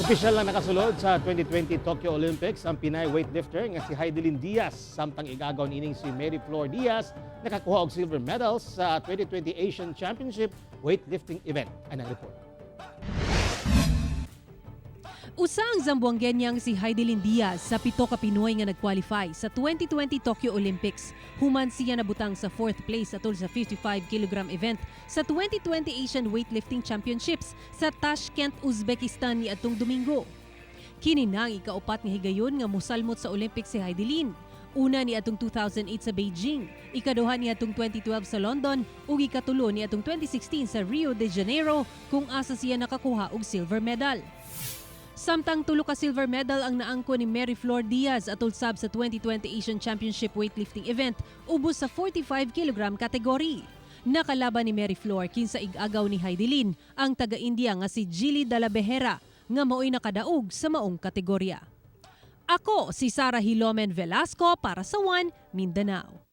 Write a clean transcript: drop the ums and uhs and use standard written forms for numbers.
Opisyal lang nakasulod sa 2020 Tokyo Olympics ang Pinay weightlifter nga si Hidilyn Diaz. Samtang ig-agaw niining si Mary Flor Diaz nakakuha og silver medals sa 2020 Asian Championship Weightlifting event. Anang report. Usa ang Zamboanguenyang si Hidilyn Diaz sa 7 ka Pinoy nga nag-qualify sa 2020 Tokyo Olympics. Human siya nabutang sa 4th place atol sa 55 kg event sa 2020 Asian Weightlifting Championships sa Tashkent, Uzbekistan niadtong Domingo. Kini nang ikaupat nga higayon nga mosalmot sa Olympics si Hidilyn. Una ni atong 2008 sa Beijing, ikaduha ni atong 2012 sa London ug ikatulo ni atong 2016 sa Rio de Janeiro kung asa siya nakakuha og silver medal. Samtang 3 ka silver medal ang naangkon ni Mary Flor Diaz atol sab sa 2020 Asian Championship Weightlifting event ubos sa 45 kg kategory. Nakalaban ni Mary Flor kinsa ig-agaw ni Hidilyn ang taga-India nga si Jilly Dalabehera nga mao'y nakadaog sa maong kategorya. Ako si Sarah Hilomen Velasco para sa One Mindanao.